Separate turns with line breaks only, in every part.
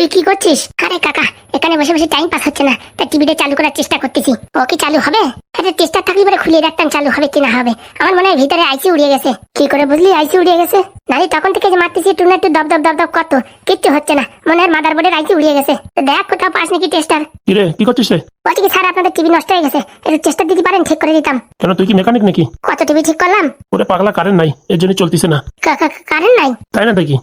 তুই কি করছিস? আরে কাকা, এখানে বসে বসে টাইম পাস হচ্ছে না, তাই টিভিটা চালু করার চেষ্টা করতেছি। ও কি চালু হবে? আরে চেষ্টা থাকলে পরে খুলিয়ে রাখতাম চালু হবে কিনা হবে। আমার মনে হয় ভিতরে আইসি উড়িয়ে গেছে। কি করে বুঝলি আইসি উড়িয়ে গেছে? নারী তখন থেকে যে মারতেছি একটু না একটু দপ দপ দপ দপ করতো, কিচ্ছু হচ্ছে না। মনে হয় মাদারবোর্ডের আইসি উড়িয়ে গেছে। দেখ কোথাও পাস নাকি টেস্টার।
কি রে, কি করছিস রে?
বলছি কি স্যার, আপনাদের টিভি নষ্ট হয়ে গেছে, একটু চেষ্টা দিতে পারেন, ঠিক করে দিতাম।
কেন, তুই কি মেকানিক নাকি?
কত টিভি ঠিক করলাম।
ওরে পাগলা, কারেন্ট নাই, এর জন্য চলতিছে না।
কারেন্ট নাই?
তাই না দেখি।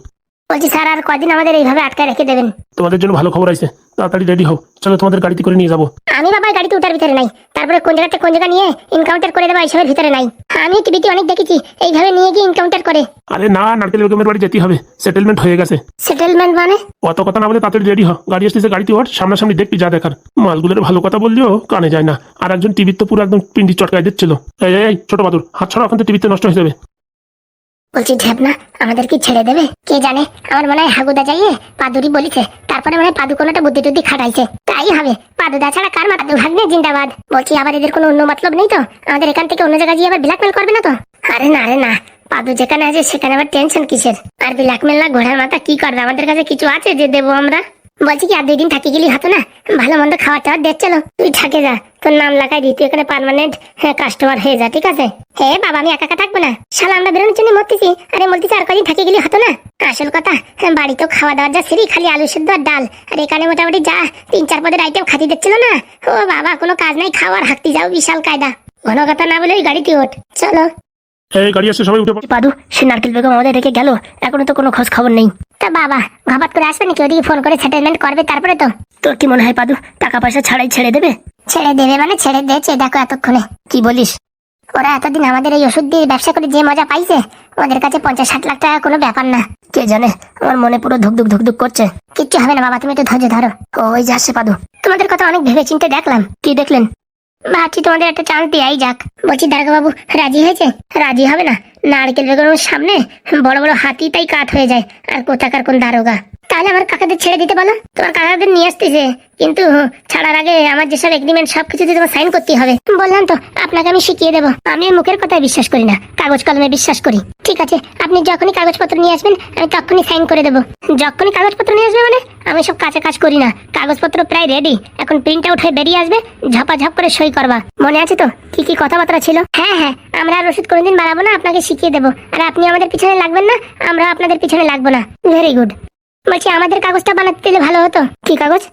বলছি স্যার, আর কদিন আমাদের এইভাবে আটকে রেখে দেবেন?
তোমাদের জন্য ভালো খবর আছে, তাড়াতাড়ি রেডি হও, চলো তোমাদের গাড়িতে করে নিয়ে যাবো।
আমি বাবা গাড়িতে উঠার ভিতরে নাই, তারপরে কোন জায়গাতে কোন জায়গা নিয়ে ইনকাউন্টার করে দেবো এইসবের ভিতরে নাই। আমি টিভিতে অনেক দেখেছি এইভাবে নিয়ে গিয়ে ইনকাউন্টার করে।
আরে না, নারকেল বেগমের বাড়ি যেতে হবে, সেটেলমেন্ট হয়ে গেছে।
সেটেলমেন্ট মানে?
অত কথা না বলে তাড়াতাড়ি রেডি হ, গাড়ি আসতেছে, গাড়িতে ওঠ, সামনাসামনি দেখবি যা দেখার। মালগুলোর ভালো কথা বললেও কানে যায় না, আর একজন টিভির তো পুরো একদম পিন্ডি চটকায় দিচ্ছিল। এই এই, ছোট বাদুর, হাত ছড়া, এখন তো টিভিতে নষ্ট হয়ে যাবে।
বলছি ঢেপনা, আমাদের কি ছেড়ে দেবে? কে জানে, আমার মনে হয় হাগুদা যাইয়ে পাদুরি বলিছে, তারপরে মনে হয় পাদু কোনোটা বুদ্ধি টুদ্ধি খাটাইছে, তাই হবে। পাদুদা ছাড়া কার মাথা? ভাগ্নে জিন্দাবাদ। বলছি আবার এদের কোনো অন্য মতলব নেই তো? আমাদের এখান থেকে অন্য জায়গায় গিয়ে আবার ব্ল্যাকমেল করবে না তো? আরে না রে না, পাদু যেখানে আছে সেখানে আবার টেনশন কিসের? আর ব্ল্যাকমেল না, ঘোড়ার মাথা কি করবে? আমাদের কাছে কিছু আছে যে দেবো আমরা? বলছি কি আর 2 দিন থাকি গেলি হতো না? ভালো মন্দ খাওয়া টাওয়ার দেখছিল, তুই থাকে যা, তোর নাম লাগাই দিই, তুই এখানে পার্মানেন্ট কাস্টমার হয়ে যা, ঠিক আছে? হে বাবা, আমি একা একা থাকবো না, শালা আমরা বেরোনোর জন্য মরতেছি। আরে বলতেছি আর কদিন থাকি গেলি হতো না? আসল কথা, বাড়িতেও খাওয়া দাওয়ার যা সিঁড়ি, খালি আলু সেদ্ধ আর ডাল, আর এখানে মোটামুটি যা 3-4 পদের আইটেম খাতি দিচ্ছিল না। ও বাবা, কোনো কাজ নাই, খাওয়ার হাঁকতে যাও, বিশাল কায়দা। ঘন কথা না বলে ওই গাড়িতে ওঠ, চলো।
এই গাড়ি আসছে, সবাই উঠে পড়ো।
পাদু, সে নারকেল বেগম আমাদের রেখে গেল, এখনো তো কোনো খোঁজ খবর নেই। তা বাবা ঘাপাত করে আসবে নাকি? ওদিকে ফোন করে সেটেলমেন্ট করবে তারপরে তো। তোর কি মনে হয় পাদু টাকা পয়সা ছাড়াই ছেড়ে দেবে? ছেড়ে দেবে মানে ছেড়ে দিয়েছে, দেখো এতক্ষণে। কি বলিস? ওরা এতদিন আমাদের এই ওষুধ দিয়ে ব্যবসা করে যে মজা পাইছে, ওদের কাছে 50-60 লাখ টাকা কোনো ব্যাপার না। কে জানে, আমার মনে পুরো ধুকধুক ধুকধুক করছে। কিচ্ছু হবে না বাবা, তুমি একটু ধৈর্য ধরো। ওই যে আসছে পাদু। তোমাদের কথা অনেক ভেবে চিন্তে দেখলাম। কি দেখলেন? ভাবছি তোমাদের একটা চান্স দেয়াই যাক। বলছি দারোগা বাবু রাজি হয়েছে? রাজি হবে না, নারকেল বেগমের সামনে বড় বড় হাতি তাই কাত হয়ে যায়, আর কোথাকার কোন দারোগা। তাহলে আমার কাকাদের ছেড়ে দিতে বলো, তোমার কাকাদের নিয়ে আসতেছে, কিন্তু ছাড়ার আগে আমার যেসব এগ্রিমেন্ট সবকিছুতে তোমার সাইন করতে হবে। বললাম তো আপনাকে আমি শিখিয়ে দেবো। আমি মুখের কথায় বিশ্বাস করি না, কাগজ কলমে বিশ্বাস করি। ঠিক আছে, আপনি যখনই কাগজপত্র নিয়ে আসবেন আমি তখনই সাইন করে দেবো। যখনই কাগজপত্র নিয়ে আসবে মানে? আমি সব কাছে কাজ করি না, কাগজপত্র প্রায় রেডি, এখন প্রিন্ট আউট হয়ে বেরিয়ে আসবে, ঝপাঝপ করে সই করবা। মনে আছে তো কি কি কথাবার্তা ছিল? হ্যাঁ হ্যাঁ, আমরা আর ওষুধ কোনোদিন বাড়াবো না, আপনাকে শিখিয়ে দেবো, আর আপনি আমাদের পিছনে লাগবেন না, আমরা আপনাদের পিছনে লাগবো না। Very good. বলছি আমাদের কাগজটা বানাতে দিলে ভালো হতো। কি কাগজ?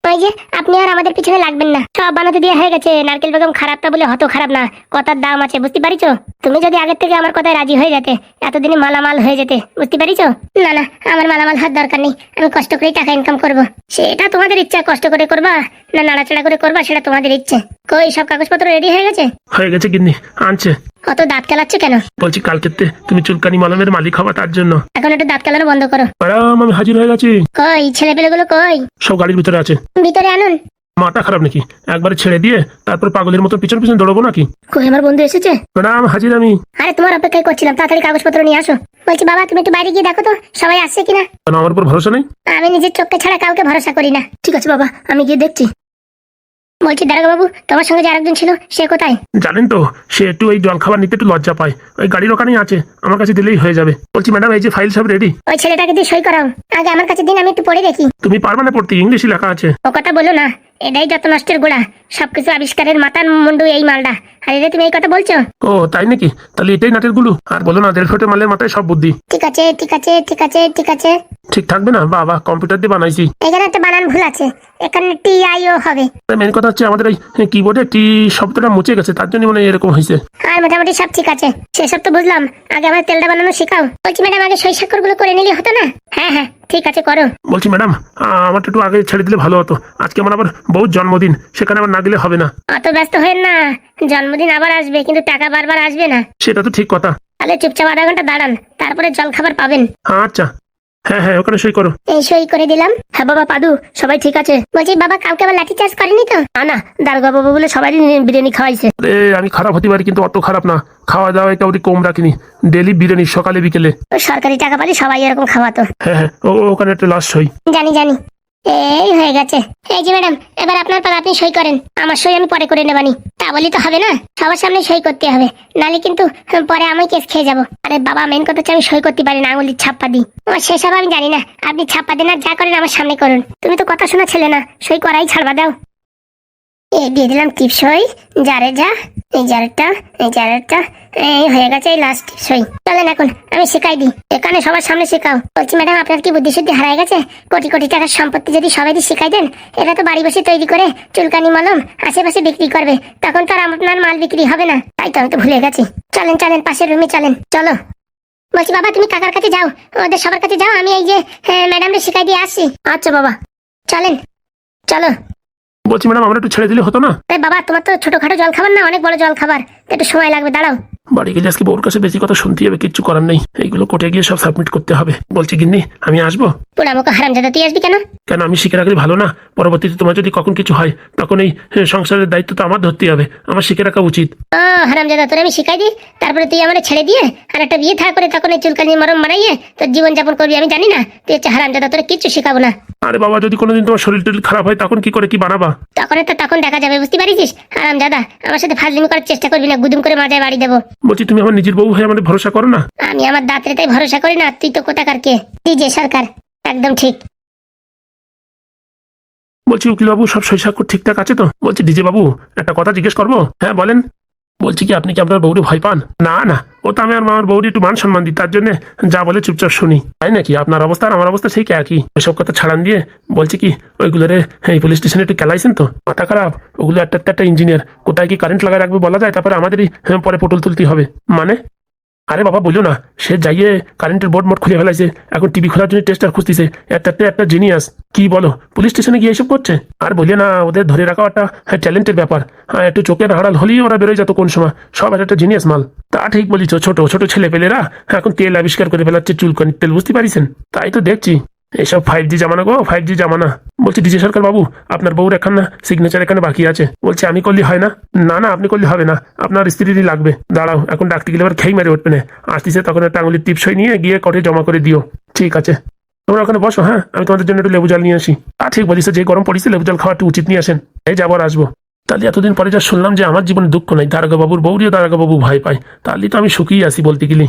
ওই যে আপনি আর আমাদের পিছনে লাগবেন না, সব বানাতে দিয়ে হয়ে গেছে। নারকেল বেগম খারাপটা বলে হতো খারাপ না, কথার দাম আছে, বুঝতে পারিছো? তুমি যদি আগের থেকে আমার কথায় রাজি হয়ে যেতে, এতদিনে মালামাল হয়ে যেতে, বুঝতে পারিছো? না না, আমার মালামাল হওয়ার দরকার নেই, আমি কষ্ট করেই টাকা ইনকাম করব। সেটা তোমাদের ইচ্ছা, কষ্ট করে করবা না নাড়াচাড়া করে করবা, সেটা তোমাদের ইচ্ছে। কই সব কাগজপত্র রেডি হয়ে গেছে?
হয়ে গেছে গিন্নি, আনছে।
অত দাঁত কেলাচ্ছ কেন?
বলছি কালকেতে তুমি চুলকানি মলমের মালিক হবা, তার জন্য।
এখন একটু দাঁত কেলানো বন্ধ করো।
আরাম, আমি হাজির হয়ে গেছি।
কই ছেলেপেলেগুলো কই?
সব গাড়ির ভিতরে আছে।
ভিতরে আনুন।
মাথা খারাপ নাকি? একবারে ছেড়ে দিয়ে তারপর পাগলের মতো পিছন পিছন দৌড়বো নাকি?
কই আমার বন্ধু এসেছে?
ম্যাডাম হাজির আমি।
আরে তোমার অপেক্ষায় করছিলাম, তাড়াতাড়ি কাগজপত্র নিয়ে আসো। বলছি বাবা তুমি একটু বাইরে গিয়ে দেখো তো সবাই আসছে কিনা।
কেন, আমার উপর ভরসা নেই?
আমি নিজের চোখকে ছাড়া কাউকে ভরসা করি না। ঠিক আছে বাবা, আমি গিয়ে দেখছি। বলছি দারোগা বাবু, তোমার সঙ্গে যে আরেকজন ছিল সে কোথায়?
জানেন তো, সে একটু এই জল খাবার নিতে একটু লজ্জা পায়, ওই গাড়ির ওখানেই আছে, আমার কাছে দিলেই হয়ে যাবে। বলছি ম্যাডাম, এই যে ফাইল সব রেডি।
ওই ছেলেটাকে দিয়ে সই করাও, আগে আমার কাছে দিন, আমি একটু পড়ে দেখি।
তুমি পারবে না পড়তে, ইংলিশে লেখা আছে।
ও কথা বলো না, এটাই যত নষ্টের গোড়া, সবকিছু আবিষ্কারের মাথার মুন্ডু এই মালটা। আর এটা তুমি এই কথা বলছো?
ও তাই নাকি? তাহলে এটাই নাটের গুলো। আর বলো না, 1.5 ফুটের মালের মাথায় সব বুদ্ধি।
ঠিক আছে ঠিক আছে ঠিক আছে ঠিক আছে।
ঠিক থাকবে না? বাবা, কম্পিউটার দিয়ে বানাইছি।
এখানে একটা বানান ভুল আছে, এখানে TIO হবে।
মেন কথা হচ্ছে আমাদের এই কিবোর্ডে টি শব্দটা মুছে গেছে, তার জন্য মনে হয় এরকম হয়েছে।
আর মোটামুটি সব ঠিক আছে, সেসব তো বুঝলাম, আগে আমার তেলটা বানানো শেখাও। বলছি ম্যাডাম আগে সই স্বাক্ষর গুলো করে নিলে হতো না? হ্যাঁ হ্যাঁ ঠিক আছে করো।
বলছি ম্যাডাম, আমার একটু আগে ছেড়ে দিলে ভালো হতো, আজকে আমার আবার বউ জন্মদিন, সেখানে আবার না গেলে হবে না।
অত ব্যস্ত হয়েন না, জন্মদিন আবার আসবে, কিন্তু টাকা বারবার আসবে না।
সেটা তো ঠিক কথা।
তাহলে চুপচাপ আধা ঘন্টা দাঁড়ান, তারপরে জল খাবার পাবেন।
আচ্ছা, হ্যাঁ হ্যাঁ, ওখানে সই করো।
এই সই করে দিলাম। হ্যাঁ বাবা পাদু, সবাই ঠিক আছে? বলছি বাবা কাউকে আবার লাঠি চার্জ করেনি তো? না, দারোগা বাবু বলে সবাই বিরিয়ানি খাওয়াইছে।
আমি খারাপ হতে পারি, কিন্তু অত খারাপ না, খাওয়া দাওয়া কাউরি কম রাখিনি, ডেলি বিরিয়ানি সকালে বিকেলে।
সরকারি টাকা পালি সবাই এরকম খাওয়াতো।
হ্যাঁ হ্যাঁ, ওখানে একটা লাস্ট সই।
জানি জানি। এই হয়ে গেছে। এই যে ম্যাডাম, এবার আপনার পালা, আপনি সই করেন। আমার সই আমি পরে করে নেবানি। তা বলি তো হবে না, সবার সামনে সই করতে হবে, নালে কিন্তু পরে আমি কেস খেয়ে যাবো। আরে বাবা, মেন কথা হচ্ছে আমি সই করতে পারি না, আঙুলির ছাপ্পা দিই। আমার সেসব আমি জানি না, আপনি ছাপ্পা দেন আর যা করেন আমার সামনে করুন। তুমি তো কথা শোনা ছেলে না, সই করাই ছাড়বা দাও। এই দিয়ে দিলাম টিপসই, যারে যা, এই যারেরটা, এই যারেরটা, এই হয়ে গেছে, এই লাস্ট টিপসই। চলেন এখন আমি শেখাই দিই, এখানে সবার সামনে শেখাও। বলছি ম্যাডাম, আপনার কি বুদ্ধি শুদ্ধি হারাই গেছে? কোটি কোটি টাকার সম্পত্তি যদি সবাই শিখাই দেন, এটা তো বাড়ি বসে তৈরি করে চুলকানি মলম আশেপাশে বিক্রি করবে, তখন তো আর আপনার মাল বিক্রি হবে না। তাই তো আমি তো ভুলে গেছি। চলেন চলেন, পাশের রুমে চলেন, চলো। বলছি বাবা, তুমি কাকার কাছে যাও, ওদের সবার কাছে যাও, আমি এই যে ম্যাডামকে শিখাই দিয়ে আসছি। আচ্ছা বাবা, চলেন, চলো।
বলছি ম্যাডাম, আমরা একটু ছেড়ে দিলে হতো না?
বাবা, তোমার তো ছোটখাটো জল খাবার না, অনেক বড় জল খাবার, একটু সময় লাগবে, দাঁড়াও।
বাড়ি গেলে আজকে বউর কাছে বেশি কথা শুনতে হবে, কিচ্ছু করার নেই, এইগুলো কোর্টে গিয়ে সব সাবমিট করতে হবে। বলছি গিন্নি, আমি আসবো?
পোড়ামুখো হারামজাদা, তুই আসবি কেন?
কেন, আমি শিখে রাখলে ভালো না? পরবর্তীতে তোমার যদি কখন কিছু হয়, তখন এই সংসারের দায়িত্ব তো আমার ধরতে হবে, আমার শিখে রাখা উচিত।
ও হারামজাদা, তোর আমি শিখাই দিই, তারপরে তুই আমার ছেড়ে দিয়ে আর একটা বিয়ে থা করে তখন এই চুলকানি মরম মারাইয়ে তোর জীবন যাপন করবি, আমি জানি না? তুই হচ্ছে হারামজাদা, তোর কিচ্ছু শেখাবো না।
আরে বাবা, যদি কোনোদিন তোমার শরীর টরীর খারাপ হয়, তখন কি করে কি বানাবা?
তখন দেখা যাবে, বুঝতে পারিস? হারামজাদা, আমার সাথে ফাজলিমি করার চেষ্টা করবি না, গুদুম করে মাজায় বাড়ি দেবো।
বলছি, তুমি আমার নিজের বউ হয়ে আমাদের ভরসা করো না?
আমি আমার দাঁতরে তাই ভরসা করি না, তুই তো কোথাকার কে? ডিজে সরকার, একদম ঠিক।
বলছি উকিল বাবু, সব সই সাক্ষর ঠিকঠাক আছে তো? বলছি ডিজে বাবু, একটা কথা জিজ্ঞেস করবো? হ্যাঁ বলেন। বলছি কি, আপনি কি আপনার বউরে ভয় পান? না না, ও তো আমি আর আমার বউরে একটু মান সম্মান দিই, তার জন্য যা বলে চুপচাপ শুনি। তাই নাকি? আপনার অবস্থা আর আমার অবস্থা সেই একই। ওইসব কথা ছাড়ান দিয়ে বলছি কি, ওইগুলোরে এই পুলিশ স্টেশনে একটু খেলাইছেন তো? মাথা খারাপ, ওগুলো একটা একটা ইঞ্জিনিয়ার, কোথায় কি কারেন্ট লাগায় রাখবে বলা যায়, তারপরে আমাদেরই পরে পটল তুলতে হবে মানে। আরে বাবা বললো না, সে যাইয়ে কারেন্টের বোর্ড মোট খুলে ফেলাইছে, এখন টিভি খোলার জন্য টেস্টার খুঁজতেছে। একটা জিনিয়াস, কি বলো, পুলিশ স্টেশনে গিয়ে এসব করছে? আর বলিয়ে না, ওদের ধরে রাখা একটা ট্যালেন্টের ব্যাপার। হ্যাঁ, একটু চোখের আড়াল হলেই ওরা বেরোয় যেত কোন সময়, সব একটা জিনিয়াস মাল। তা ঠিক বলিছ, ছোট ছোট ছেলে পেলেরা এখন তেল আবিষ্কার করে ফেলাচ্ছে, চুলকানির তেল, বুঝতে পারিছেন? তাই তো দেখছি, এসব 5G জামানা গো, 5G জামানা। বলছি ডিজে সরকার বাবু, আপনার বউর এখন না সিগনেচার এখানে বাকি আছে। বলছে আমি করলে হয় না? না না, আপনি করলে হবে না, আপনার স্ত্রীরই লাগবে। দাঁড়াও, এখন ডাকতে গেলে আবার খেই মেরে উঠবে না। আসতেছে তখন একটা আঙুলির টিপসই নিয়ে গিয়ে কোর্টে জমা করে দিও। ঠিক আছে, তোমরা ওখানে বসো, হ্যাঁ আমি তোমাদের জন্য একটু লেবু জল নিয়ে আসি। ঠিক বলিস, যে গরম পড়েছে, লেবু জল খাওয়া একটু উচিত, নিয়ে আসেন। এই যাবো আর আসবো। তাহলে এতদিন পরে যা শুনলাম যে আমার জীবনে দুঃখ নাই, দারোগা বাবুর বউরিও দারোগা বাবু ভয় পায়, তাহলে তো আমি সুখী আছি বলতে গেলি।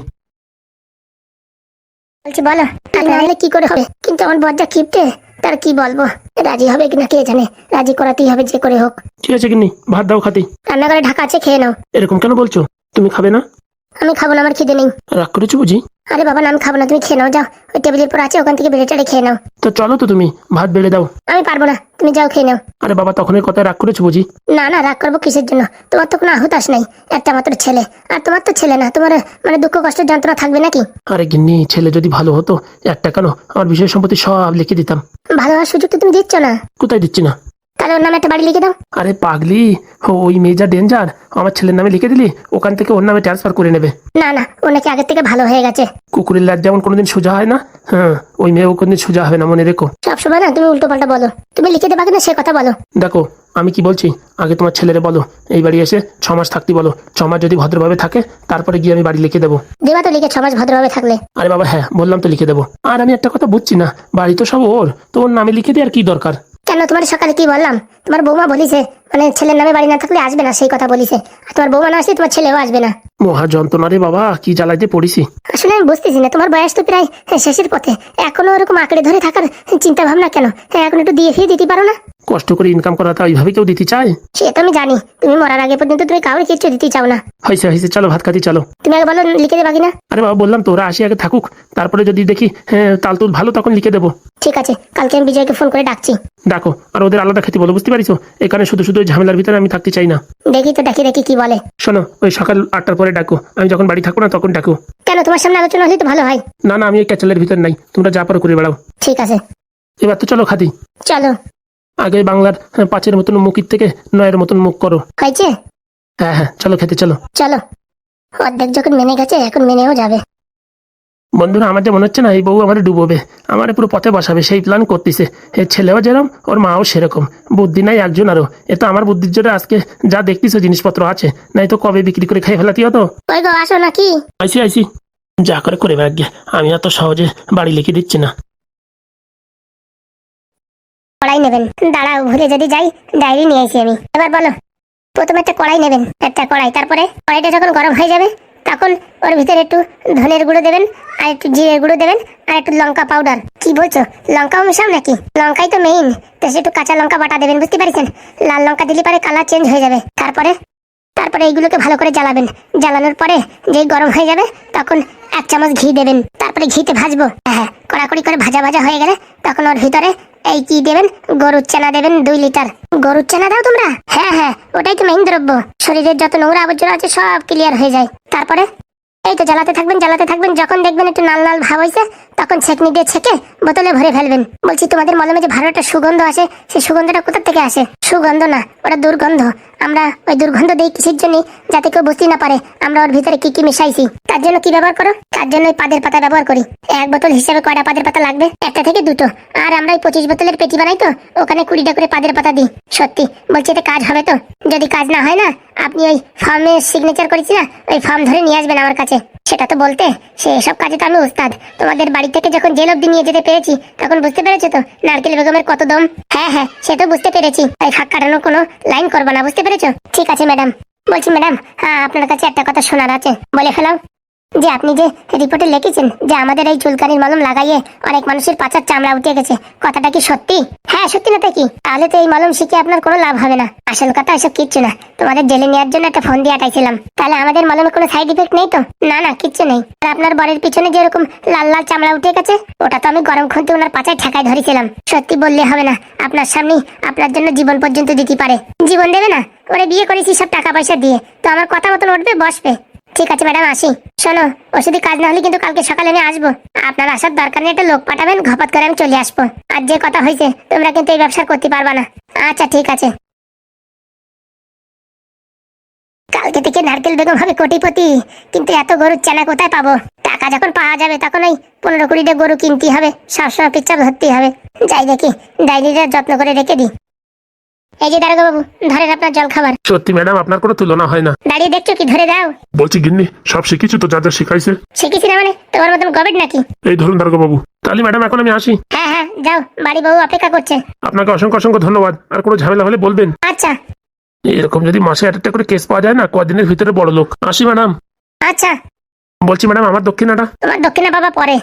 বলছি বলো, নাহলে কি করে হবে? কিন্তু আমার বজ্জা কিপটে, তার কি বলবো? রাজি হবে কিনা কে জানে, রাজি করাতেই হবে যে করে হোক।
ঠিক আছে কিন্নি, ভাত দাও খাতি।
রান্নাঘরে ঢাকা আছে, খেয়ে নাও।
এরকম কেন বলছো? তুমি খাবে না?
আমি খাবো না, আমার খিদে নেই।
রাগ করেছো বুঝি?
আরে বাবা না, আমি খাবো না, তুমি খেয়ে নাও, যাও, ওই টেবিলের পর আছে, ওখান থেকে বেড়ে টেড়ে খেয়ে নাও।
তো চলো তো, তুমি ভাত বেড়ে দাও।
আমি পারবো না, তুমি যাও খেয়ে নাও।
আরে বাবা, তখনের কথা রাগ করেছো বুঝি?
না না, রাগ করবো কিসের জন্য? তোমার তো কোনো আহুতাস নাই, একটা মাত্র ছেলে, আর তোমার তো ছেলে না, তোমার মানে দুঃখ কষ্টের যন্ত্রণা থাকবে নাকি?
আরে গিন্নি, ছেলে যদি ভালো হতো, একটা কেন আমার বিষয় সম্পত্তি সব লিখে দিতাম।
ভালো হওয়ার সুযোগ তো তুমি দিচ্ছ না।
কোথায় দিচ্ছি না?
তাহলে ওর নামে একটা বাড়ি লিখে দাও।
আরে পাগলি, ওই মেয়ে যা ডেঞ্জার, আমার ছেলের নামে লিখে দিলি, ওখান থেকে ওর নামে ট্রান্সফার করে নেবে।
না না, ও নাকি আগের থেকে ভালো হয়ে গেছে।
কুকুরের লাট যেমন কোনোদিন সোজা হয় না, হ্যাঁ ওই মেয়েও কোনোদিন সোজা হবে না, মনে রেখো।
সবসময় না তুমি উল্টো পাল্টা বলো, তুমি লিখে দেবা কিনা সে কথা বলো।
দেখো আমি কি বলছি, আগে তোমার ছেলেরে বলো এই বাড়ি এসে 6 মাস থাকতে বলো। 6 মাস যদি ভদ্রভাবে থাকে, তারপরে গিয়ে আমি বাড়ি লিখে দেবো।
দেবা তো লিখে, 6 মাস ভদ্রভাবে থাকলে।
আরে বাবা হ্যাঁ, বললাম তো লিখে দেবো। আর আমি একটা কথা বুঝছি না, বাড়ি তো সব ওর, তো ওর নামে লিখে দিয়ে আর কি দরকার?
কেন, তোমার সকালে কি বললাম? তোমার বৌমা বলিছে মানে ছেলের নামে বাড়ি না থাকলে আসবে না, সেই কথা বলিছে। আর তোমার বৌমা না আসলে তোমার ছেলেও আসবে না।
মহা যন্ত্রণা রে বাবা, কি জ্বালাইতে পড়িছি।
আসলে আমি বুঝতেছি না, তোমার বয়স তো প্রায় শেষের পথে, এখনো ওরকম আঁকড়ে ধরে থাকার চিন্তা ভাবনা কেন? এখন একটু দিয়ে ফিরে দিতে পারো না?
কষ্ট করে ইনকাম করা তা ওইভাবে কেউ দিতে চায়?
সে তো আমি জানি, তুমি মরার আগে পর্যন্ত তুমি কাউকে কিচ্ছু দিতে চাও না।
হয়েছে হয়েছে, চলো ভাত খাতে চলো।
তুমি আগে বলো লিখে দেবা কিনা।
আরে বাবা বললাম তো, ওরা আসি আগে থাকুক, তারপরে যদি দেখি তালতুল ভালো, তখন লিখে দেবো।
ঠিক আছে, কালকে আমি বিজয়কে ফোন করে ডাকছি।
ডাকো, আর ওদের আলাদা খেতে বলো, বুঝতে পারিছো? এখানে শুধু শুধু ওই ঝামেলার ভিতরে আমি থাকতে চাই না।
দেখি তো, দেখি কি বলে।
শোনো, ওই সকাল 8টার পরে ডাকো, আমি যখন বাড়ি থাকবো না তখন ডাকো।
কেন, তোমার সামনে আলোচনা হলে তো ভালো হয়।
না না, আমি এই ক্যাচালের ভিতর নাই, তোমরা যা পারো করে বেড়াও।
ঠিক আছে,
এবার তো চলো খাতি।
চলো।
আগে বাংলার 5-এর মতন মুখের থেকে 9-এর মতন মুখ করো।
হয়েছে?
হ্যাঁ হ্যাঁ, চলো খেতে চলো।
চলো, অর্ধেক যখন মেনে গেছে, এখন মেনেও যাবে।
বন্ধুরা, আমার যে মনে হচ্ছে না এই বউ আমার ডুবোবে, আমার পুরো পথে বসাবে, সেই প্ল্যান করতেছে। এর ছেলেও যেরকম, ওর মাও সেরকম, বুদ্ধি নাই একজন আরো। এ তো আমার বুদ্ধির জন্য আজকে যা দেখতেছো জিনিসপত্র আছে, নাই তো কবে বিক্রি করে খেয়ে ফেলাতি হতো।
ওই গো, আসো নাকি?
আইসি, যা করে করে বেড়া গিয়ে, আমি এত সহজে বাড়ি লিখে দিচ্ছি না।
কড়াই নেবেন। দাঁড়াও, ভুলে যদি যাই, ডায়েরি নিয়ে আসি আমি। এবার বলো। প্রথমে একটা কড়াই নেবেন, একটা কড়াই। তারপরে কড়াইটা যখন গরম হয়ে যাবে তখন ওর ভিতরে একটু ধনের গুঁড়ো দেবেন, আর একটু জিরের গুঁড়ো দেবেন, আর একটু লঙ্কা পাউডার। কি বলছো, লঙ্কাও মেশাও নাকি? লঙ্কাই তো মেইন, তো একটু কাঁচা লঙ্কা বাটা দেবেন, বুঝতে পারছেন? লাল লঙ্কা দিলে পরে কালার চেঞ্জ হয়ে যাবে। তারপরে তারপরে এইগুলোকে ভালো করে জ্বালাবেন। জ্বালানোর পরে যেই গরম হয়ে যাবে তখন 1 চামচ ঘি দেবেন। তারপরে ঘিতে ভাজবো। হ্যাঁ, কড়াকড়ি করে ভাজা ভাজা হয়ে গেলে তখন ওর ভিতরে এই কি দেবেন, গরুর চানা দেবেন 2 লিটার। গরুর চানা দাও তোমরা? হ্যাঁ হ্যাঁ, ওটাই তো মেইন দ্রব্য। শরীরের যত নোংরা আবর্জনা আছে সব ক্লিয়ার হয়ে যায়। তারপরে এই তো জ্বালাতে থাকবেন, জ্বালাতে থাকবেন। যখন দেখবেন একটু লাল লাল ভাব হয়েছে তখন ছেঁকনি দিয়ে ছেঁকে বোতলে ভরে ফেলবেন। বলছি, তোমাদের মলমে যে ভালো একটা সুগন্ধ আসে, সেই সুগন্ধটা কোথা থেকে আসে? সুগন্ধ না, ওটা দুর্গন্ধ। আমরা ওই দুর্গন্ধ দিই কিসের জন্য? যাতে কেউ বুঝতে না পারে আমরা ওর ভিতরে কি কি মিশাইছি। তার জন্য কি ব্যবহার করো? তার জন্য ওই পাদের পাতা ব্যবহার করি। 1 বোতল হিসেবে কয়টা পাদের পাতা লাগবে? 1টা থেকে 2টো। আর আমরা ওই 25 বোতলের পেটি বানাই তো, ওখানে 20টা করে পাদের পাতা দিই। সত্যি বলছি, এতে কাজ হবে তো? যদি কাজ না হয় না, আপনি ওই ফর্মে সিগনেচার করেছি না, ওই ফর্ম ধরে নিয়ে আসবেন আমার কাছে। সেটা তো বলতে, সে এসব কাজে তো আমি উস্তাদ। তোমাদের বাড়ি থেকে যখন জেল অব্দি নিয়ে যেতে পেরেছি তখন বুঝতে পেরেছো তো নারকেল বেগমের কত দম। হ্যাঁ হ্যাঁ, সে তো বুঝতে পেরেছি। তাই ফাঁক কাটানোর কোনো লাইন করবো না, বুঝতে পেরেছো? ঠিক আছে ম্যাডাম। বলছি ম্যাডাম, হ্যাঁ, আপনার কাছে একটা কথা শোনার আছে, বলে ফেলাও। যে আপনি যে রিপোর্টে লিখেছেন যে আমাদের এই চুলকানির মলম লাগাইয়ে অনেক মানুষের পাচার চামড়া উঠে গেছে, কথাটা কি সত্যি? হ্যাঁ সত্যি, না কি? তাহলে তো এই মলম শিখে আপনার কোনো লাভ হবে না। আসল কথা এসব কিচ্ছু না, তোমাদের জেলে নেওয়ার জন্য একটা ফোন দিয়ে আটাইছিলাম। তাহলে আমাদের মলমে কোনো সাইড ইফেক্ট নেই তো? না না, কিচ্ছু নেই। আর আপনার বরের পিছনে যেরকম লাল লাল চামড়া উঠে গেছে, ওটা তো আমি গরম খুনতে ওনার পাচায় ঠেকায় ধরেছিলাম। সত্যি বললে হবে না, আপনার সামনে আপনার জন্য জীবন পর্যন্ত দিতে পারে। জীবন দেবে না? ওরে বিয়ে করেছি সব টাকা পয়সা দিয়ে, তো আমার কথা মতন উঠবে, বসবে। ঠিক আছে ম্যাডাম, আসি। শোনো, ওষুধি কাজ না হলে কিন্তু কালকে সকালে আমি আসবো। আপনার আসার দরকার নেই, একটা লোক পাঠাবেন, ঘপাত করে আমি চলে আসবো। আর যে কথা হয়েছে, তোমরা কিন্তু এই ব্যবসা করতে পারবা না। আচ্ছা ঠিক আছে। কালকে থেকে নারকেল বেগম হবে কোটিপতি, কিন্তু এত গরুর চানা কোথায় পাবো? টাকা যখন পাওয়া যাবে তখন ওই 15-20টা গরু কিনতে হবে, সবসময় পিচ্ছা ধরতে হবে। যাই দেখি, ডায়েরিটা যত্ন করে রেখে দিই। এই যে দারোগা বাবু, ধরেন আপনার জল খাবার।
সত্যি ম্যাডাম, আপনার কোনো তুলনা হয় না।
দাঁড়িয়ে দেখছো কি? ধরে দাও।
বলছি গিন্নি, সব শিখেছো তো যা যা শিখাইছে?
শিখেছি না মানে? তোমার মতন গবেট নাকি?
এই ধরুন দারোগা বাবু। তাহলে ম্যাডাম এখন আমি আসি।
হ্যাঁ হ্যাঁ, যাও, বাড়ি বউ অপেক্ষা করছে।
আপনাকে অসংখ্য অসংখ্য ধন্যবাদ। আর কোনো ঝামেলা হলে বলবেন।
আচ্ছা
এরকম যদি মাসে একটা করে কেস পাওয়া যায় না, কদিনের ভিতরে বড় লোক। আসি ম্যাডাম।
আচ্ছা।
বলছি ম্যাডাম, আমার দক্ষিণাটা?
তোমার দক্ষিণা বাবা পরে।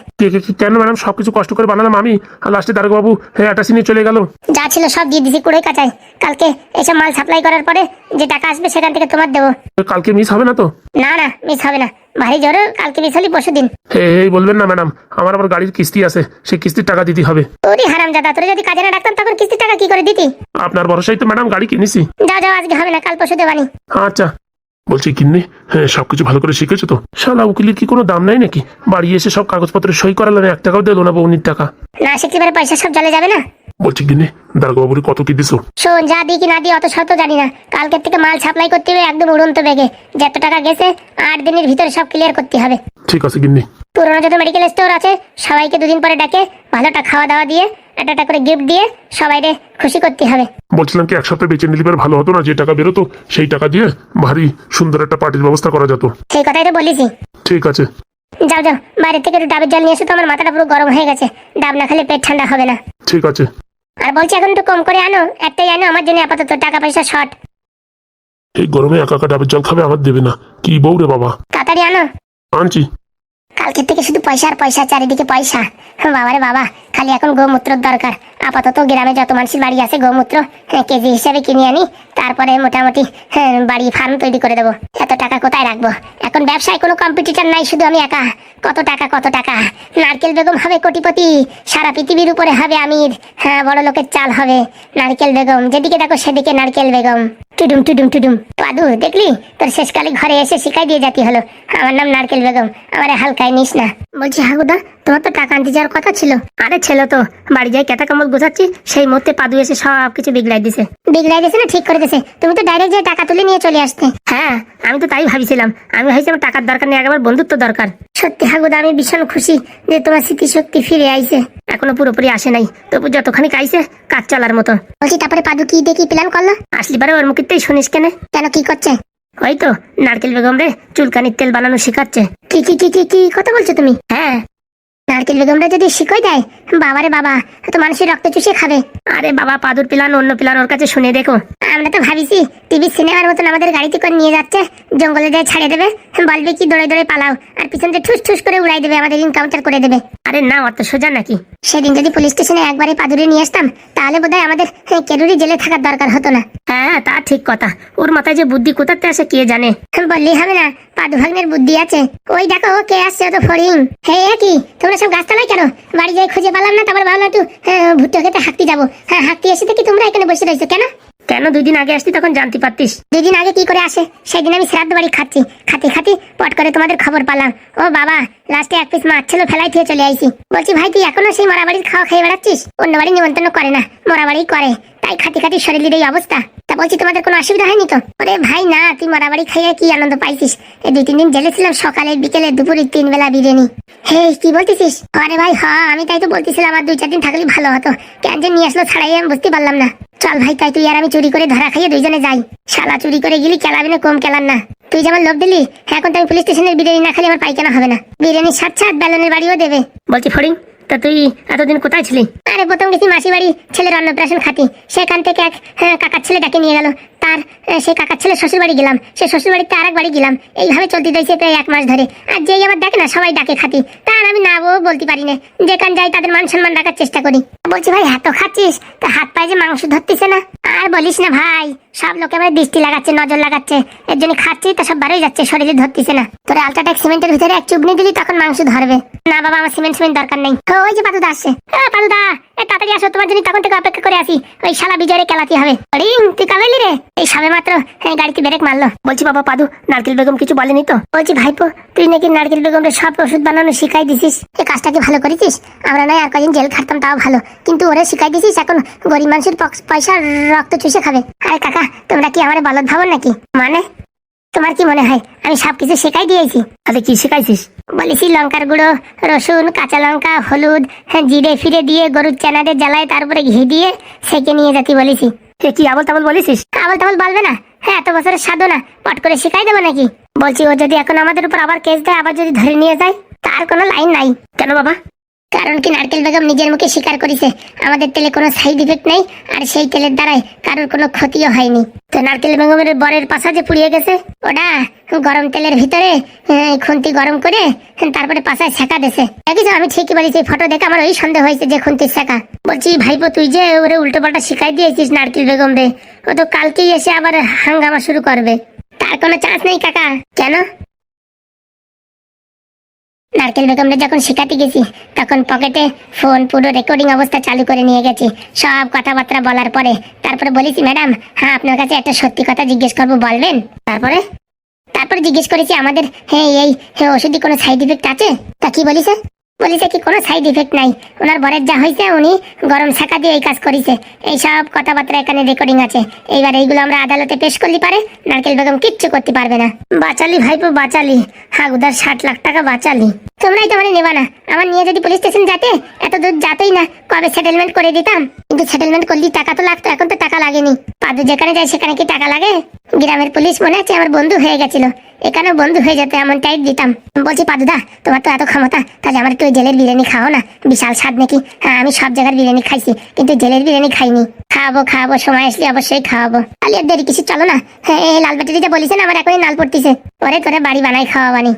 কেন ম্যাডাম? সবকিছু কষ্ট করে বানালাম আমি, আর লাস্টে দারোগা বাবু অ্যাটাচি নিয়ে চলে গেল।
যা ছিল সব দিয়ে দিছি কুড়ে কাচায়। কালকে এসব মাল সাপ্লাই করার পরে যে টাকা আসবে সেখান থেকে তোমার দেবো।
কালকে মিস হবে না তো?
না না, মিস হবে না। ভারী জোরে কালকে মিস হলি পরশু দিন।
এই বলবেন না ম্যাডাম, আমার আবার গাড়ির কিস্তি আছে, সেই কিস্তির টাকা দিতে হবে।
ওরে হারামজাদা, তোরে যদি কাজে না ডাকতাম তখন কিস্তির টাকা কি করে দিতি?
আপনার ভরসায় তো ম্যাডাম গাড়ি কিনেছি।
যাও যাও, আজকে হবে না, কাল পরশু দেবানি।
আচ্ছা। বলছি কিন্নি, হ্যাঁ সবকিছু ভালো করে শিখেছো তো? শালা উকিলের কি কোনো দাম নাই নাকি? বাড়ি এসে সব কাগজপত্রে সই করালেন, 1 টাকাও দিল না বৌনির টাকা।
না শিখতে পারে, পয়সা সব জলে যাবে না।
বলছি কিন্নি, দারোগা বাবুর কত কি দিছো?
শোন, যা দিই কি না দিই অত শত জানি না। কালকের থেকে মাল সাপ্লাই করতে হবে একদম উড়ন্ত বেগে। যত টাকা গেছে 8 দিনের ভিতরে সব ক্লিয়ার করতে হবে।
ঠিক আছে গিন্নি।
পুরোনো যত মেডিকেল স্টোর আছে সবাইকে 2 দিন পরে ডাকে ভালোটা খাওয়া দাওয়া দিয়ে একটা করে গিফট দিয়ে সবাইকে খুশি করতে হবে।
বলছিলাম কি, 1 সপ্তাহ বেঁচে নিলে ভালো হতো না? যে টাকা বেরোতো সেই টাকা দিয়ে ভারী সুন্দর একটা পার্টির ব্যবস্থা করা যেত।
সেই কথাই তো বলেছি।
ঠিক আছে।
যাও যাও, বাইরে থেকে একটু ডাবের জল নিয়ে এসো তো, আমার মাথাটা পুরো গরম হয়ে গেছে। ডাব না খেলে পেট ঠান্ডা হবে না।
ঠিক আছে।
আর বলছি এখন একটু কম করে আনো, একটাই আনো, আমার জন্য আপাতত টাকা পয়সা শর্ট।
এই গরমে একা একা ডাবের জল খাবে, আমার দেবে না? কি বউ রে বাবা।
তাড়াতাড়ি আনো।
আনছি।
কালকের থেকে শুধু পয়সা আর পয়সা, চারিদিকে পয়সা। বাবারে বাবা, খালি এখন গোমূত্রর দরকার। আপাতত গ্রামে যত মানুষের বাড়ি আছে গোমূত্র কেজি হিসাবে কিনে আনি, তারপরে মোটামুটি বাড়ি ফার্ম তৈরি করে দেবো। এত টাকা কোথায় রাখবো? এখন ব্যবসায় কোনো কম্পিটিটর নাই, শুধু আমি একা। কত টাকা কত টাকা। নারকেল বেগম হবে কোটিপতি, সারা পৃথিবীর উপরে হবে আমির। হ্যাঁ, বড় লোকের চাল হবে। নারকেল বেগম যেদিকে দেখো সেদিকে নারকেল বেগম। টুডুম টুডুম টুডুম। পাদু দেখলি, তোর শেষকালে ঘরে এসে শিখাই দিয়ে জাতি হলো আমার নাম নারকেল বেগম, আমার হালকায় নিস না। বলছি হাগুদা, তোমার তো টাকা আনতে যাওয়ার কথা ছিল। আরে ছিল তো, বাড়ি যাই কেতা কামড় গোছাচ্ছি, সেই মুহূর্তে পাদু এসে সব কিছু বিগড়াই দিছে। বিগড়াই দিছে না ঠিক করে দিছে? তুমি তো ডাইরেক্ট যে টাকা তুলে নিয়ে চলে আসতে। হ্যাঁ, আমি তো তাই ভাবছিলাম। আমি ভাবছিলাম টাকার দরকার নেই, একবার বন্ধুত্ব দরকার। সত্যি হাগুদা, আমি ভীষণ খুশি যে তোমার স্মৃতিশক্তি ফিরে আইছে। এখনো পুরোপুরি আসে নাই, তবু যতখানি আইছে কাজ চলার মতো। বলছি তারপরে পাদু কি দেখি প্ল্যান করলো? আসলি পারে ওর মুখিতেই শুনিস কেন? কেন, কি করছে? ওই তো নারকেল বেগম রে চুলকানির তেল বানানো শেখাচ্ছে। কি কি কি কি কি কথা বলছো তুমি? হ্যাঁ, নারকেল বেগমরা যদি শিখই দেয়, বাবারে বাবা, তো মানুষের রক্ত চুষে খাবে। আরে বাবা, পাদুর প্ল্যান অন্য প্ল্যান ওর কাছে শুনে দেখো। আমরা তো ভাবিছি টিভি সিনেমার মতন আমাদের গাড়িতে করে নিয়ে যাচ্ছে, জঙ্গলে যায় ছাড়ে দেবে, বলবে কি দৌড়ে দৌড়ে পালাও, আর পিছন দিয়ে ঠুস ঠুস করে উড়াই দেবে, আমাদের ইনকাউন্টার করে দেবে। আরে না, অত সোজা নাকি? সেদিন যদি পুলিশ স্টেশনে একবারে পাদুরে নিয়ে আসতাম তাহলে বোধহয় আমাদের কেরুরি জেলে থাকার দরকার হতো না। হ্যাঁ, তা ঠিক কথা। ওর মাথায় যে বুদ্ধি কোথাতে আসে কে জানে। বললেই হবে না, পাদু ভাগ্নের বুদ্ধি আছে। ওই দেখো ও কে আসছে, ও তো ফড়িং। হে কি তোমরা সব গাছতলায় কেন? বাড়ি যাই খুঁজে পেলাম না, তারপর ভাবলাম একটু ভুট্টো খেতে হাঁকতে যাবো। হ্যাঁ, হাঁকতে এসে কি তোমরা এখানে বসে রয়েছো কেন? কেন 2 দিন আগে আসতি তখন জানতে পারতিস। 2 দিন আগে কি করে আসে? সেদিন আমি শ্রাদ্ধ বাড়ি খাচ্ছি, খাতে খাতে পট করে তোমাদের খবর পেলাম। ও বাবা, লাস্টে 1 পিস মাছ ছিল, ফেলাই থেকে চলে আইছি। বলছি ভাই, তুই এখনো সেই মরা বাড়ির খাওয়া খেয়ে বেড়াচ্ছিস? অন্য বাড়ি নিমন্ত্রণ করে না, মরা বাড়ি করে, তাই খাতে খাতে শরীরের এই অবস্থা। তা বলছি তোমাদের কোনো অসুবিধা হয়নি তো? ওরে ভাই না, তুই মরা বাড়ি খাইয়ে কি আনন্দ পাইছিস? এই 2-3 দিন জেলে ছিলাম, সকালে বিকেলে দুপুরে 3 বেলা বিরিয়ানি। হে কি বলতেছিস? আরে ভাই হ্যাঁ, আমি তাই তো বলতেছিলাম আর 2-4 দিন থাকলে ভালো হতো। কেন যে নিয়ে আসলো ছাড়াই আমি বুঝতে পারলাম না। চল ভাই, তাই তুই আর আমি চুরি করে ধরা খাইয়ে 2 জনে যাই। শালা চুরি করে গেলি কেলাবি না, কম কেলান না। তুই যেমন লোভ দিলি, এখন তো আমি পুলিশ স্টেশনের বিরিয়ানি না খালি আমার পাইখানা হবে না। বিরিয়ানির সাথে বেলনের বাড়িও দেবে। বলছি ফড়িং, তা তুই এতদিন কোথায় ছিলি? আরে প্রথম গেছি মাসি বাড়ি, ছেলের অন্নপ্রাশন খাতি। সেখান থেকে এক কাকার ছেলে ডাকে নিয়ে গেল, তার সেই কাকার ছেলে শ্বশুর বাড়ি গেলাম, সে শ্বশুর বাড়িতে আর এক বাড়ি গেলাম। এইভাবে চলতে দিয়েছে প্রায় 1 মাস ধরে। আর যেই আমার দেখে না সবাই ডাকে খাতি, তার আমি না বলতে পারি না। যেখান যাই তাদের মান সম্মান রাখার চেষ্টা করি। বলছি ভাই, এত খাচ্ছিস তা হাত পায়ে যে মাংস ধরতেছে না? আর বলিস না ভাই, সব লোকে আমার দৃষ্টি লাগাচ্ছে, নজর লাগাচ্ছে, এর জন্য খাচ্ছি তা সব বারোই যাচ্ছে, শরীরে ধরতেছে না। তোরা আলট্রাটেক সিমেন্টের ভিতরে এক চুবনি দিলি তখন মাংস ধরবে না। বাবা, আমার সিমেন্ট দরকার নেই। ওই যে পাদুদা আসছে। পাদুদা, তাড়াতাড়ি আসো, তোমার জন্য তখন থেকে অপেক্ষা করে আসি। ওই শালা বিজয়ের কেলাতে হবে। তুই কাবাইলি রে? এই সবে মাত্র গাড়িতে ব্রেক মারলো। বলছি বাবা পাদু, নারকেল বেগম কিছু বলেনি তো? বলছি ভাইপো, তুই নাকি নারকেল বেগমের সব ওষুধ বানানো শিখাই দিছিস। এই কাজটা কি ভালো করেছিস? আমরা নয় আর কদিন জেল খাটতাম তাও ভালো, কিন্তু ওরে শিখাই দিছিস এখন গরিব মানুষের পয়সা রক্ত চুষে খাবে। আরে কাকা, তোমরা কি আমার বলদ ভাবো নাকি? মানে তোমার কি মনে হয় আমি সবকিছু শেখাই দিয়েছি? আরে কি শিখাইছিস? বলেছি লঙ্কার গুঁড়ো, রসুন, কাঁচা লঙ্কা, হলুদ, জিরে ফিরে দিয়ে গরুর চেনাদের জ্বালায়, তারপরে ঘি দিয়ে সেকে নিয়ে যেতে বলেছি। কি আবল তাবল বলেছিস? আবল তাবল বলবে না। হ্যাঁ, এত বছরের সাধনা পট করে শিখাই দেবো নাকি? বলছি ও যদি এখন আমাদের উপর আবার কেস দেয়, আবার যদি ধরে নিয়ে যায়, তার কোনো লাইন নাই। কেন বাবা? কারণ কি নারকেল বেগম নিজের মুখে স্বীকার করেছে আমাদের তেলে কোনো সাইড ইফেক্ট নেই, আর সেই তেলের দ্বারাই কারোর কোনো ক্ষতিও হয়নি। তো নারকেল বেগমের বরের পাশা যে পুড়িয়ে গেছে, ওটা গরম তেলের ভিতরে খুন্তি গরম করে তারপরে পাশায় ছেঁকা দিয়েছে। দেখিস, আমি ঠিকই বলেছি, ফটো দেখে আমার ওই সন্দেহ হয়েছে যে খুন্তির ছেঁকা। বলছি ভাইপো, তুই যে ওরে উল্টো পাল্টা শিখাই দিয়েছিস নারকেল বেগম রে, ও তো কালকেই এসে আবার হাঙ্গামা শুরু করবে। তার কোনো চান্স নেই কাকা। কেন? নারকেল বেগমরে যখন শেখাতে গেছি তখন পকেটে ফোন পুরো রেকর্ডিং অবস্থা চালু করে নিয়ে গেছি। সব কথাবার্তা বলার পরে তারপরে বলেছি, ম্যাডাম হ্যাঁ আপনার কাছে একটা সত্যি কথা জিজ্ঞেস করবো, বলবেন? তারপরে জিজ্ঞেস করেছি আমাদের এই ওষুধে কোনো সাইড ইফেক্ট আছে? তা কি বলিছে? বলিছে কি কোনো সাইড ইফেক্ট নাই, ওনার বরের যা হয়েছে উনি গরম ছাকা দিয়ে এই কাজ করেছে। এই সব কথাবার্তা এখানে রেকর্ডিং আছে। এইবার এইগুলো আমরা আদালতে পেশ করলে পারে নারকেল বেগম কিচ্ছু করতে পারবে না। বাঁচালি ভাইপো বাঁচালি, হাগুদার 60 লাখ টাকা বাঁচালি। তোমরাই তো মানে নেবা না, আমার নিয়ে যদি পুলিশ স্টেশন যেতে, এত দূর যেতেই না, কবে সেটেলমেন্ট করে দিতাম। কিন্তু সেটেলমেন্ট করলে টাকা তো লাগতো, এখন তো টাকা লাগেনি। পাদু যেখানে যায় সেখানে কি টাকা লাগে? গ্রামের পুলিশ মনে আছে আমার বন্ধু হয়ে গেছিল, এখানেও বন্ধু হয়ে যেত, এমন টাইপ দিতাম। বলছি পাদুদা, তোমার তো এত ক্ষমতা, তাহলে আমার একটু জেলের বিরিয়ানি খাও না, বিশাল স্বাদ নাকি। হ্যাঁ, আমি সব জায়গার বিরিয়ানি খাইছি কিন্তু জেলের বিরিয়ানি খাইনি। খাওয়াবো, সময় আসলে অবশ্যই খাওয়াবো। তাহলে আর দেরি কিছু, চলো না। হ্যাঁ, এই লাল ব্যাটারিটা বলিস না, আমার এখনই নাল পড়তেছে। ওরে তোরে বাড়ি বানাই খাওয়াবানি।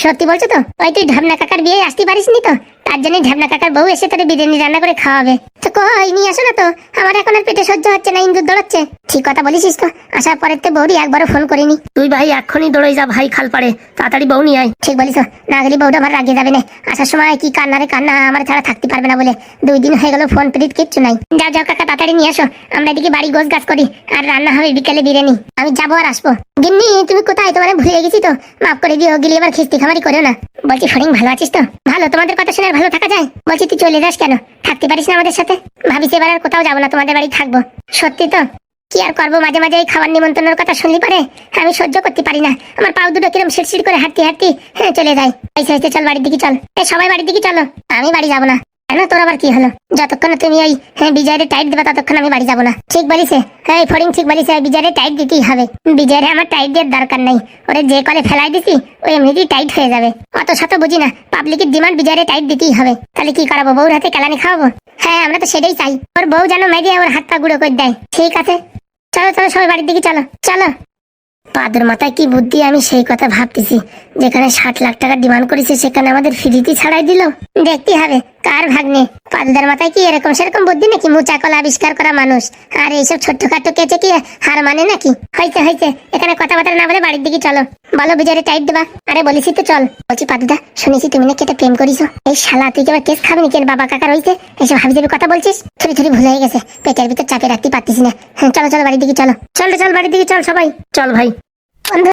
সত্যি বলছো তো? ওই তুই ঢাবনা কাকার বিয়ে আসতে পারিস নি তো, তার জন্য ঢাবনা কাকার বউ এসে তোরে বিরিয়ানি রান্না করে খাওয়াবে। তো কই নিয়ে আসো না তো, আমার এখন আর পেটে সহ্য হচ্ছে না, ইন্দুর দৌড়াচ্ছে। ঠিক কথা বলিস তো, আসার পরের তো বৌরি একবারও ফোন করিনি। তুই ভাই এক্ষুনি দৌড়ে যা ভাই, খাল পাড়ে তাড়াতাড়ি বউ নিয়ে আয়। ঠিক বলিস, না গেলে বউটা আমার রাগে যাবে না। আসার সময় কি কান্নারে কান্না, আমার ছাড়া থাকতে পারবে না বলে 2 দিন হয়ে গেল ফোন প্রীত কিচ্ছু নাই। যাও কাকা তাড়াতাড়ি নিয়ে আসো, আমরা এদিকে বাড়ি গোছ গাছ করি, আর রান্না হবে বিকেলে বিরিয়ানি। আমি যাবো আর আসবো। গিন্নি তুমি কোথায়? তোমার ভুলে গেছি তো, মাফ করে দিও, গেলে এবার খিস্তি খামারি করো না। বলছি ফরিং ভালো আছিস তো? ভালো, তোমাদের কথা শুনে ভালো থাকা যায়? বলছি তুই চলে যাস কেন, থাকতে পারিস না আমাদের সাথে? ভাবিস এবার আর কোথাও যাবো না, তোমাদের বাড়ি থাকবো। সত্যি তো? কি আর করবো, মাঝে মাঝে এই খাবার নিমন্ত্রণের কথা শুনলি পারে আমি সহ্য করতে পারি না। আমার পাও দুটো কিরম শিরশির করে হাঁটতে চলে যায়। চল বাড়ির দিকে চল, সবাই বাড়ির দিকে চলো। আমি বাড়ি যাবো না। কেন তোর আবার কি হলো? যতক্ষণ তুমি ওই বিজয়ের টাইট দেবে ততক্ষণ আমি বাড়ি যাবো না। ঠিক বলিছে, হ্যাঁ ফড়িং ঠিক বলিছে, বিজয়ের টাইট দিতেই হবে। বিজয়ের আমার টাইট দেওয়ার দরকার নেই, ওরে যে কলে ফেলাই দিছি ওই এমনিতেই টাইট হয়ে যাবে। অত শত বুঝি না, পাবলিকের ডিমান্ড বিজয়ের টাইট দিতেই হবে। তাহলে কি করাবো, বউর হাতে কেলানি খাওয়াবো? হ্যাঁ আমরা তো সেটাই চাই, ওর বউ যেন মেজে ওর হাত পা গুঁড়ো করে দেয়। ঠিক আছে, চলো চলো সবাই বাড়ির দিকে চলো চলো। পাদুর মাথায় কি বুদ্ধি, আমি সেই কথা ভাবতেছি। যেখানে 60 লাখ টাকা ডিমান্ড করেছে সেখানে আমাদের ফ্রিতে ছাড়াই দিল। দেখতে হবে কার ভাগ্নে। পাদুদার মাথায় কি এরকম সেরকম বুদ্ধি নাকি? মুচা কলা আবিষ্কার করা মানুষ, আর এইসব ছোট্টখাটো কেচে কি হার মানে নাকি? হয়েছে হয়েছে, এখানে কথাবার্তা না বলে বাড়ির দিকে চলো। বলো বিজয়ের টাইট দেবা? আরে বলেছি তো চল। বলছি পাদুদা, শুনেছি তুমি নাকি একটা প্রেম করিস। এই শালা তুই কি আবার কেস খাবি নাকি? বাবা কাকা রয়েছে, এইসব হাবি যাবি কথা বলছিস। থুরি থুরি ভুল হয়ে গেছে, পেটের ভিতর চাপে রাখতে পারতিস না। চলো চলো বাড়ির দিকে চলো। চল চল বাড়ির দিকে চল সবাই চল ভাই। বন্ধু